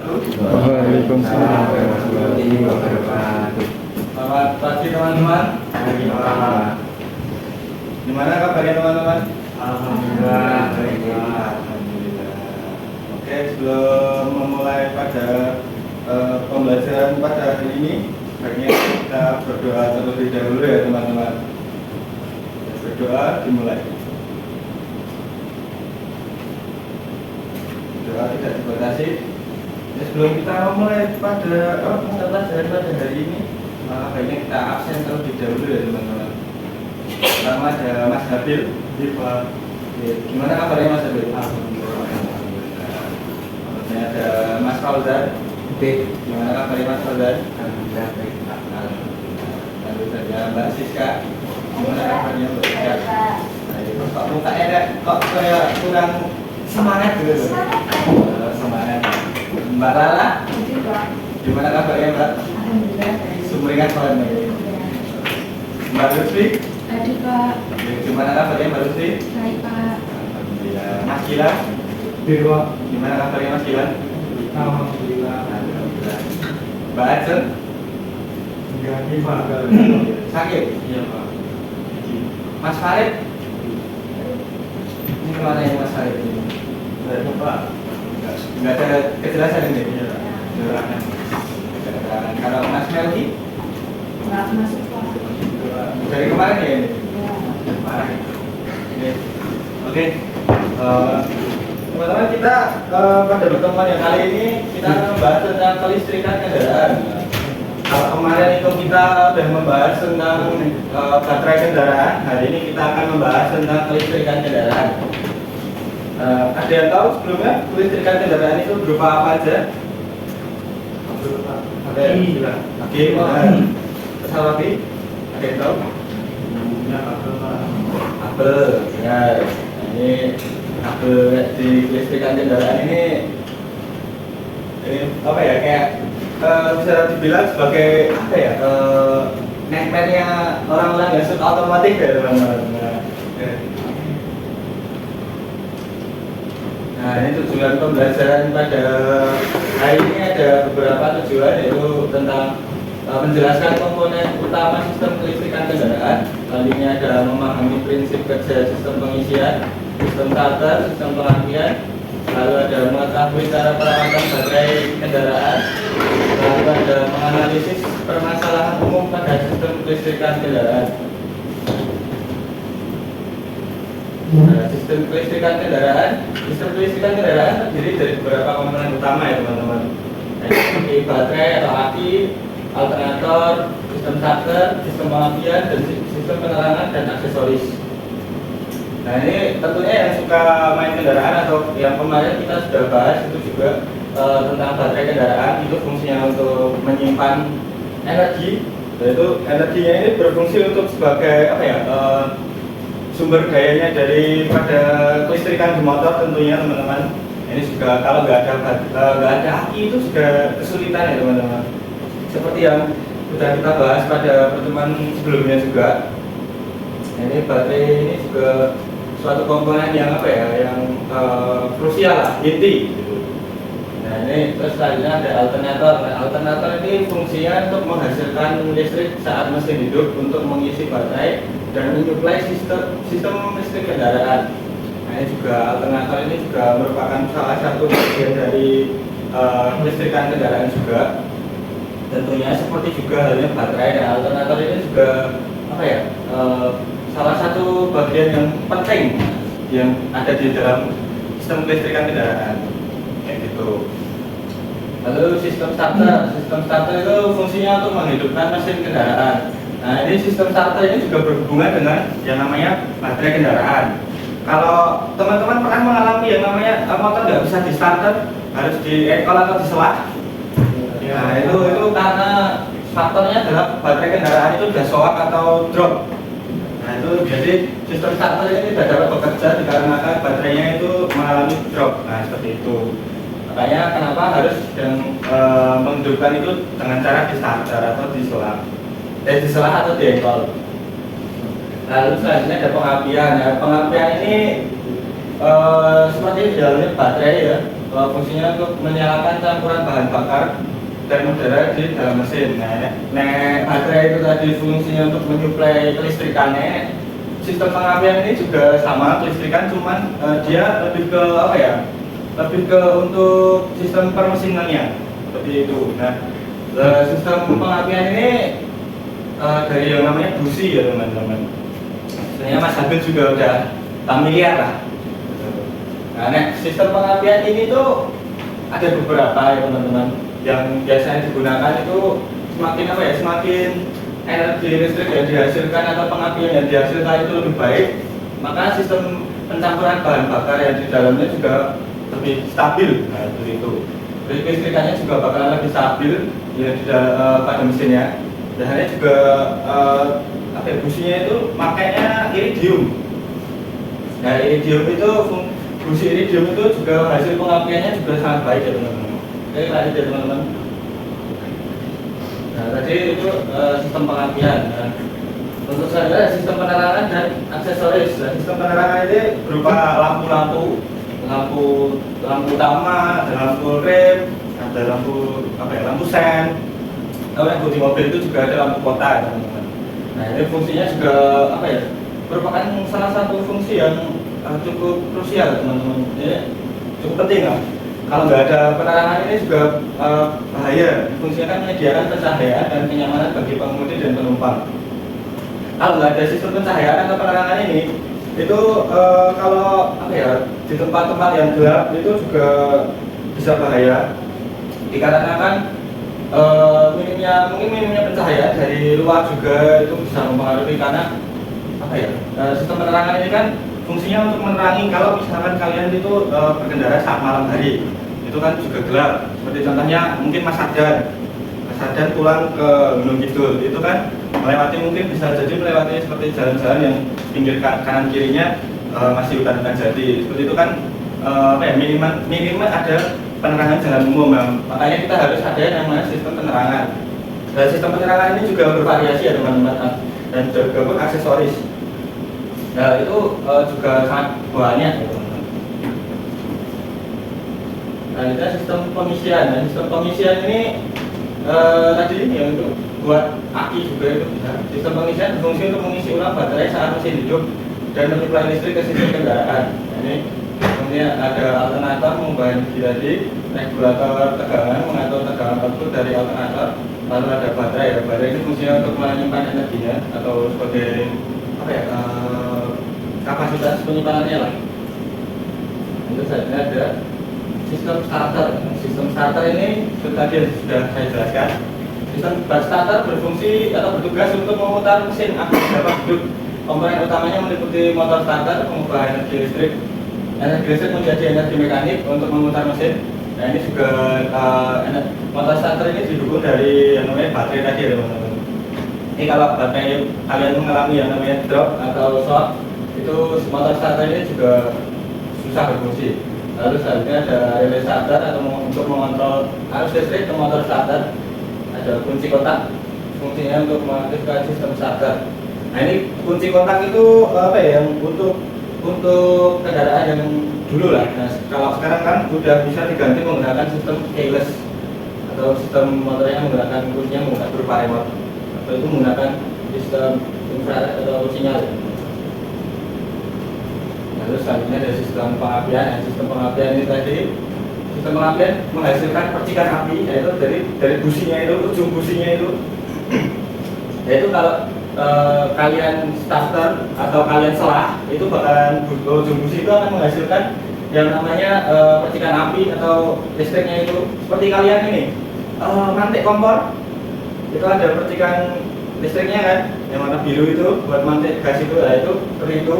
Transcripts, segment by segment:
Waalaikumsalam warahmatullahi wabarakatuh. Selamat pagi teman-teman. Gimana kabarnya teman-teman? Alhamdulillah. Alhamdulillah. Oke, sebelum memulai pada pembelajaran pada hari ini, baiknya kita berdoa terlebih dahulu ya teman-teman. Berdoa dimulai. Doa tidak dibatasi. Ya, sebelum kita memulai pada pembelajaran pada hari ini, maka baiknya kita absen terlebih dahulu ya teman-teman. Pertama ada Mas Habil. Gimana kabarnya Mas Habil? Alhamdulillah. Kemudian ada Mas Fauzan. Gimana kabarnya Mas Fauzan? Alhamdulillah baik. Lalu ada Mbak Siska. Gimana kabarnya Mbak Siska? Kok mukanya kok kayak kurang semangat gitu? Semangat. Mbak Lala. Gimana kabarnya Mbak? Alhamdulillah baik. Sumringah soalnya. Mbak Lutfi. Tadi Pak, Gimana kabarnya Mbak Lutfi? baik Pak. Alhamdulillah. Mas Gilang. Gimana kabarnya Mas Gilang? Alhamdulillah. Alhamdulillah. Mbak Acen. Sakit? Iya Pak. Mas Farid. Ini kemana ya Mas Farid ini? Pak. Enggak ada kejelasan ini? Iya. Keterangan. Keterangan. Kalau Mas Melki Nggak masuk Pak. dari kemarin ya ini? Ya. Kemarin. Oke. Oke. Teman-teman kita pada pertemuan yang kali ini kita akan membahas tentang kelistrikan kendaraan. Kalau kemarin itu kita sudah membahas tentang baterai kendaraan, hari ini kita akan membahas tentang kelistrikan kendaraan. Ada yang tahu sebelumnya kelistrikan kendaraan itu berupa apa aja? Ada yang bilang? Oke, terus apa lagi? Ada yang tahu? Kabel, ya. Ini kabel di kelistrikan kendaraan ini apa ya, kayak bisa dibilang sebagai apa ya, nempelnya orang-orang yang suka otomotif ya teman-teman. Nah, ini tujuan pembelajaran pada hari ini ada beberapa tujuan, yaitu tentang menjelaskan komponen utama sistem kelistrikan kendaraan. Selanjutnya adalah memahami prinsip kerja sistem pengisian, sistem starter, sistem pengalihan. Lalu ada mengetahui cara perawatan baterai kendaraan. Lalu ada menganalisis permasalahan umum pada sistem kelistrikan kendaraan. Nah, sistem kelistrikan kendaraan terdiri dari beberapa komponen utama ya teman-teman. Seperti baterai atau aki, alternator, sistem starter, sistem pengalihan, dan sistem penerangan dan aksesoris. Nah, ini tentunya yang suka main kendaraan atau yang kemarin kita sudah bahas itu juga tentang baterai kendaraan. Itu fungsinya untuk menyimpan energi, yaitu energinya ini berfungsi untuk sebagai apa ya, sumber dayanya daripada kelistrikan di motor tentunya teman-teman. Ini juga kalau nggak ada aki itu juga kesulitan ya teman-teman. Seperti yang sudah kita bahas pada pertemuan sebelumnya juga. Ini baterai ini juga suatu komponen yang apa ya, yang krusial lah, inti. Nah, ini terus selanjutnya ada alternator. Nah, alternator ini fungsinya untuk menghasilkan listrik saat mesin hidup untuk mengisi baterai dan menyuplai sistem listrik kendaraan. Nah, ini juga alternator ini juga merupakan salah satu bagian dari kelistrikan kendaraan juga. Tentunya seperti juga halnya baterai. Nah, alternator ini juga apa ya, salah satu bagian yang penting yang ada di dalam sistem kelistrikan kendaraan, kayak gitu. Lalu sistem starter itu fungsinya untuk menghidupkan mesin kendaraan. Nah, ini sistem starter ini juga berhubungan dengan yang namanya baterai kendaraan. Kalau teman-teman pernah mengalami yang namanya motor nggak bisa di starter, harus di ekol atau diselah. Nah, itu karena faktornya adalah baterai kendaraan itu sudah soak atau drop. Nah, itu jadi sistem starter ini tidak dapat bekerja dikarenakan baterainya itu mengalami drop. Nah, seperti itu. Makanya kenapa harus menghidupkan itu dengan cara di starter atau diselah. Diselah atau diekol. Lalu selanjutnya ada pengalihan. Nah, pengalihan ini seperti di dalamnya baterai ya. fungsinya untuk menyalakan campuran bahan bakar dan udara di dalam mesin. Nah, baterai itu tadi fungsinya untuk menyuplai kelistrikannya. Sistem pengapian ini juga sama kelistrikan, cuman dia lebih ke apa ya? Lebih ke untuk sistem permesinannya seperti itu. Nah, sistem pengapian ini dari yang namanya busi ya teman-teman. Sebenarnya Mas Habib juga udah familiar lah. Nah, sistem pengapian ini tuh ada beberapa ya teman-teman. Yang biasanya digunakan itu semakin apa ya? Semakin energi listrik yang dihasilkan atau pengapian yang dihasilkan itu lebih baik, maka sistem pencampuran bahan bakar yang di dalamnya juga lebih stabil. Nah, seperti itu. Jadi kelistrikannya juga bakalan lebih stabil ya pada mesinnya. Dan ini juga apa ya, businya itu makanya iridium. Nah, iridium itu busi iridium itu juga hasil pengapiannya juga sangat baik ya teman-teman. Oke, lanjut ya teman-teman. Nah, tadi itu sistem pengapian. Nah, untuk saya sistem penerangan dan aksesoris. Nah, sistem penerangan ini berupa lampu-lampu, lampu utama, ada lampu rem, ada lampu apa ya, lampu sen. Kalau yang di mobil itu juga ada lampu kota ya teman-teman. Nah, ini fungsinya juga apa ya? Merupakan salah satu fungsi yang cukup krusial teman-teman. Ya, cukup penting lah. Kalau nggak ada penerangan ini juga bahaya. Fungsinya kan menyediakan pencahayaan dan kenyamanan bagi pengemudi dan penumpang. Kalau nggak ada sistem pencahayaan atau penerangan ini, itu kalau apa ya, di tempat-tempat yang gelap itu juga bisa bahaya. Dikarenakan minimnya pencahayaan dari luar juga itu bisa mempengaruhi, karena apa ya, sistem penerangan ini kan fungsinya untuk menerangi kalau misalkan kalian itu berkendara saat malam hari, itu kan juga gelap. Seperti contohnya mungkin Mas Sadan pulang ke Gunung Kidul, itu kan melewati, mungkin bisa jadi melewati seperti jalan-jalan yang pinggir kanan kirinya masih hutan-hutan jati. Seperti itu kan apa ya, minimal ada penerangan jalan umum. Makanya kita harus ada yang namanya sistem penerangan. Dan sistem penerangan ini juga bervariasi ya teman-teman, dan juga pun aksesoris. Nah, itu juga sangat banyak ya teman-teman. Nah, ini sistem pengisian. Nah, sistem pengisian ini tadi ya untuk buat aki juga itu bisa. Sistem pengisian berfungsi untuk mengisi ulang baterai saat mesin hidup dan menyuplai listrik ke sistem kendaraan. Nah, ini kemudian ada alternator mengubah energi tadi, regulator tegangan mengatur tegangan output dari alternator, lalu ada baterai. Ya, baterai ini fungsinya untuk menyimpan energinya atau sebagai apa ya, kapasitas penyimpanannya lah. Itu saja ada sistem starter. Sistem starter ini tadi sudah saya jelaskan. Sistem starter berfungsi atau bertugas untuk memutar mesin agar dapat hidup. Komponen utamanya meliputi motor starter, mengubah energi listrik menjadi energi mekanik untuk memutar mesin. Nah, ini juga motor starter ini didukung dari yang namanya baterai tadi ya teman-teman. Ini kalau baterai kalian mengalami yang namanya drop atau short, itu motor starter ini juga susah berfungsi. Lalu selanjutnya ada relay starter atau untuk mengontrol arus listrik ke motor starter. Ada kunci kontak, fungsinya untuk mengaktifkan sistem starter. Nah, ini kunci kontak itu apa ya, yang untuk kendaraan yang dulu lah. Nah, kalau sekarang kan sudah bisa diganti menggunakan sistem keyless atau sistem motor yang menggunakan kuncinya menggunakan berupa remote, atau itu menggunakan sistem infrared atau sinyal. Lalu selanjutnya ada sistem pengapian. Sistem pengapian ini tadi, sistem pengapian menghasilkan percikan api, yaitu dari businya itu, ujung businya itu. Yaitu kalau kalian starter atau kalian selah, itu bakalan ujung busi itu akan menghasilkan yang namanya percikan api atau listriknya itu. Seperti kalian ini mantik kompor, itu ada percikan listriknya kan, yang warna biru itu buat mantik gas itu. Nah, itu seperti itu.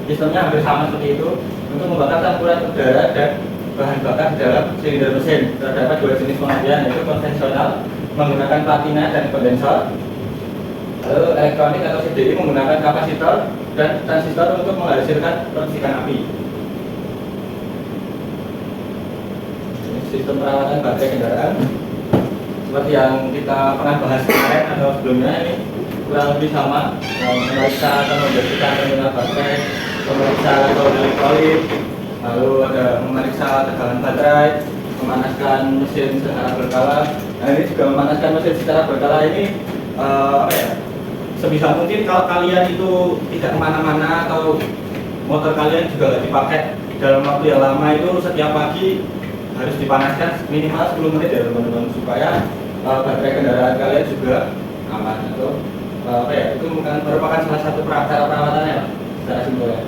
Sistemnya hampir sama seperti itu untuk membakar campuran udara dan bahan bakar di dalam silinder mesin. Terdapat dua jenis pengapian, yaitu konvensional menggunakan platina dan kondensor, lalu elektronik atau CDI menggunakan kapasitor dan transistor untuk menghasilkan percikan api. Sistem perawatan baterai kendaraan seperti yang kita pernah bahas kemarin atau sebelumnya, ini kurang lebih sama. Memeriksa atau membersihkan terminal baterai, memeriksa atau elektrolit, lalu ada memeriksa tegangan baterai, memanaskan mesin secara berkala. Nah ini juga memanaskan mesin secara berkala ini apa ya? Sebisa mungkin kalau kalian itu tidak kemana-mana atau motor kalian juga nggak dipakai dalam waktu yang lama, itu setiap pagi harus dipanaskan minimal 10 menit ya teman-teman, supaya baterai kendaraan kalian juga aman. Atau apa ya, itu merupakan salah satu cara perawatannya lah, secara simpel ya.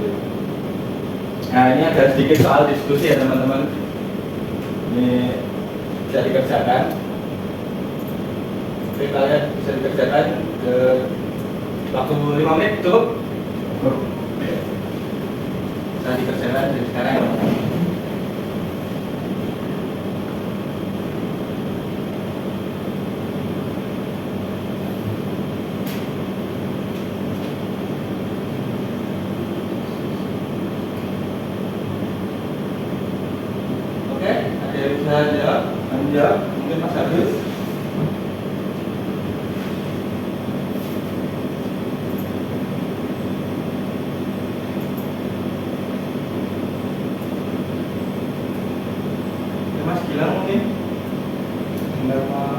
Nah ini ada sedikit soal diskusi ya teman-teman, ini bisa dikerjakan. Oke, kalian bisa dikerjakan ke waktu 5 menit cukup? Bisa dikerjakan dari sekarang ya. Oke, ada yang bisa jawab? Jawab, mungkin Mas Agus. Mas Gilang mungkin? Enggak Pak.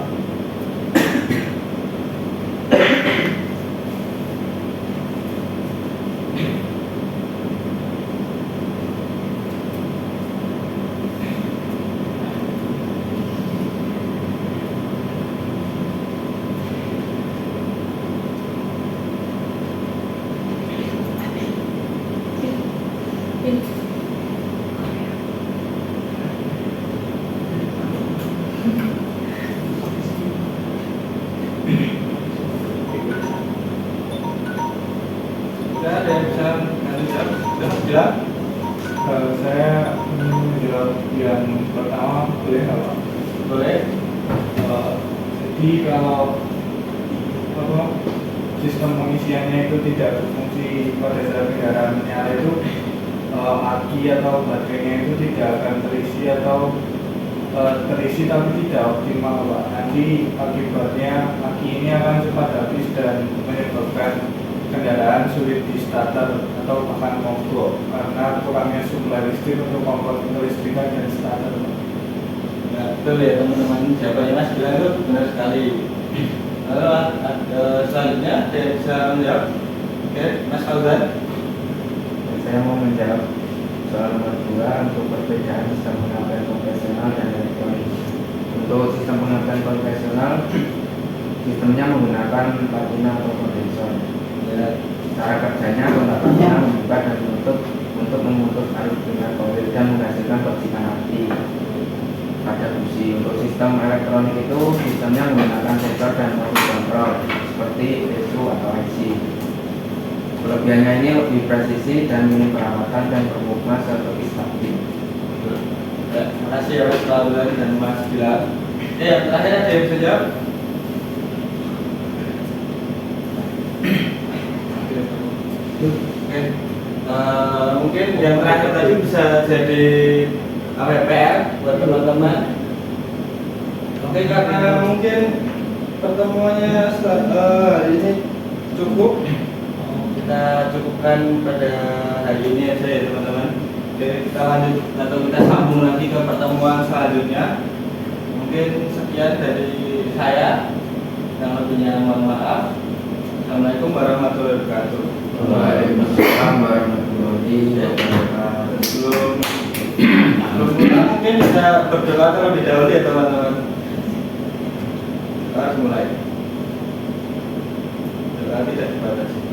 Sudah ada yang bisa nanti jawab? Sudah Mas Gilang? Saya ingin menjawab yang pertama, boleh nggak Pak? Boleh? Jadi kalau apa, sistem pengisiannya itu tidak berfungsi pada saat kendaraan menyala itu, aki atau baterainya itu tidak akan terisi atau terisi tapi tidak optimal Pak. Nanti akibatnya aki ini akan cepat habis dan menyebabkan kendaraan sulit di starter atau bahkan mogok karena kurangnya suplai listrik untuk komponen kelistrikan dan starter. Ya, betul ya teman-teman, jawabannya Mas Gilang itu benar sekali. Lalu selanjutnya ada yang bisa menjawab? Oke, Mas Fauzan. Saya mau menjawab soal nomor 2 untuk perbedaan sistem pengabdian konvensional dan elektronik. Untuk sistem pengabdian konvensional, sistemnya menggunakan platina atau kondensor. Ya, Cara kerjanya kontak platina membuka dan menutup untuk memutus arus dengan koil dan menghasilkan percikan api pada busi. Untuk sistem elektronik itu sistemnya menggunakan sensor dan motor kontrol seperti ECU atau IC. Kelebihannya ini lebih presisi dan minim perawatan dan berfungsi seperti stabil. ya, terima kasih ya Mas Fauzan dan Mas Gilang. Yang terakhir ada yang bisa jawab? Oke, mungkin yang terakhir tadi bisa jadi apa ya, PR buat teman-teman. Oke, karena mungkin pertemuannya hari ini cukup, kita cukupkan pada hari ini aja ya teman-teman. Oke, kita lanjut atau kita sambung lagi ke pertemuan selanjutnya. Mungkin sekian dari saya, yang lebihnya mohon maaf. Assalamualaikum warahmatullahi wabarakatuh. Waalaikumsalam warahmatullahi wabarakatuh. Sebelum mulai mungkin bisa berdoa terlebih dahulu ya teman-teman. Kita harus mulai. Doa tidak dibatasi.